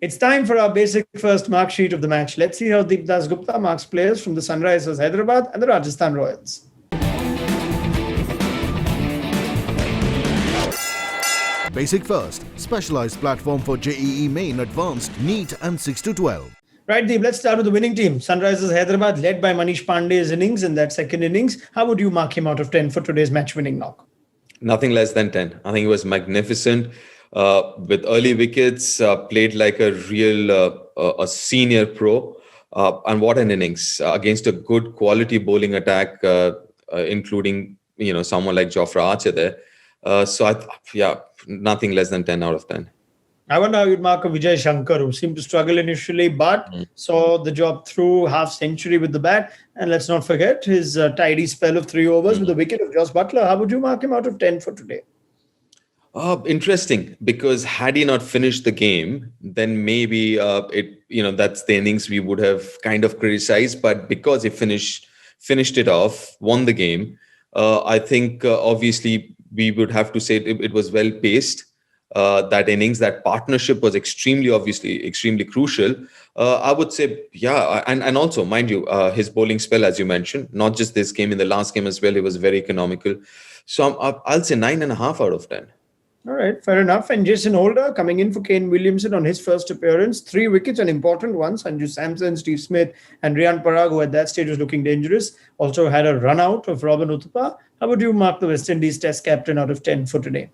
It's time for our basic first mark sheet of the match. Let's see how Deep Dasgupta marks players from the Sunrisers Hyderabad and the Rajasthan Royals. Basic First, specialized platform for JEE Main Advanced, NEET and 6 to 12. Right, Deep, let's start with the winning team. Sunrisers Hyderabad, led by Manish Pandey's innings in that second innings. How would you mark him out of 10 for today's match-winning knock? Nothing less than 10. I think it was magnificent. With early wickets, played like a real a senior pro. And what an innings against a good quality bowling attack, including someone like Jofra Archer there. Nothing less than 10 out of 10. I wonder how you'd mark a Vijay Shankar, who seemed to struggle initially, but saw the job through, half century with the bat. And let's not forget his tidy spell of 3 overs with the wicket of Joss Butler. How would you mark him out of 10 for today? Interesting, because had he not finished the game, then maybe that's the innings we would have kind of criticized. But because he finished it off, won the game, I think obviously we would have to say it was well paced. That innings, that partnership was extremely crucial. I would say, and also, mind you, his bowling spell, as you mentioned, not just this game, in the last game as well, he was very economical. So I'll say 9.5 out of 10. All right, fair enough. And Jason Holder coming in for Kane Williamson on his first appearance. 3 wickets, an important one. Sanju Samson, Steve Smith, and Riyan Parag, who at that stage was looking dangerous. Also had a run out of Robin Uthappa. How would you mark the West Indies Test captain out of 10 for today?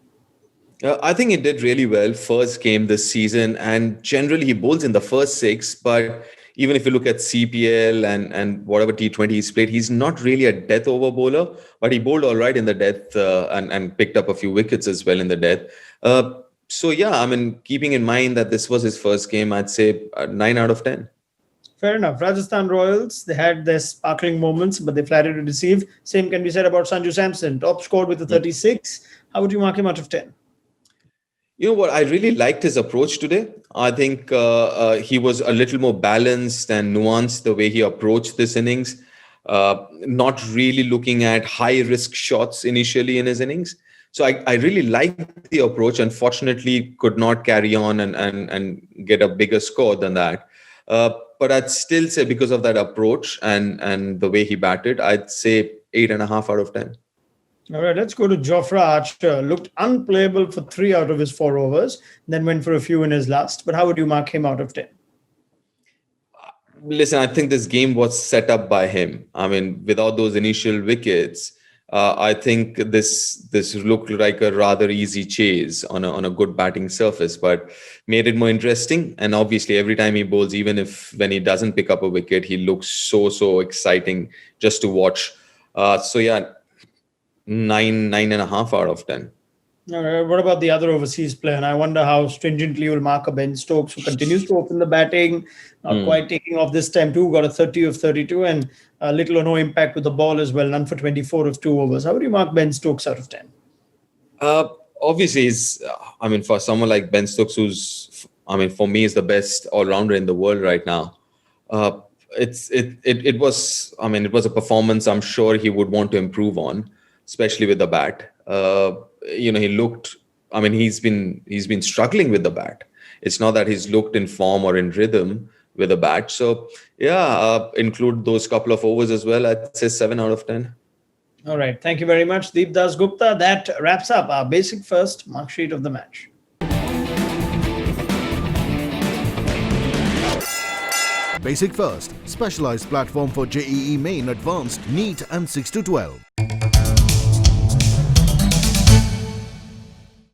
I think he did really well. First game this season, and generally he bowls in the first 6. But even if you look at CPL and whatever T20 he's played, he's not really a death over bowler, but he bowled all right in the death and picked up a few wickets as well in the death. Keeping in mind that this was his first game, I'd say 9 out of 10. Fair enough. Rajasthan Royals, they had their sparkling moments, but they flattered to deceive. Same can be said about Sanju Samson. Top scored with a 36. How would you mark him out of 10? You know what? I really liked his approach today. I think he was a little more balanced and nuanced the way he approached this innings. Not really looking at high-risk shots initially in his innings. So I really liked the approach. Unfortunately, could not carry on and get a bigger score than that. But I'd still say, because of that approach and the way he batted, I'd say 8.5 out of 10. All right, let's go to Jofra Archer. Looked unplayable for 3 out of his 4 overs, then went for a few in his last. But how would you mark him out of 10? Listen, I think this game was set up by him. I mean, without those initial wickets, I think this looked like a rather easy chase on a good batting surface, but made it more interesting. And obviously, every time he bowls, even when he doesn't pick up a wicket, he looks so exciting just to watch. 9.5 out of 10. All right, what about the other overseas player? And I wonder how stringently you'll mark a Ben Stokes, who continues to open the batting, not quite taking off this time too, got a 30 of 32 and little or no impact with the ball as well, none for 24 of 2 overs. How would you mark Ben Stokes out of 10? Obviously, for someone like Ben Stokes, for me, is the best all-rounder in the world right now. It was a performance I'm sure he would want to improve on, especially with the bat. He's been struggling with the bat. It's not that he's looked in form or in rhythm with the bat. So include those couple of overs as well. I'd say 7 out of 10. All right. Thank you very much, Deep Dasgupta. That wraps up our basic first mark sheet of the match. Basic First, specialized platform for JEE Main Advanced, NEET and 6 to 12.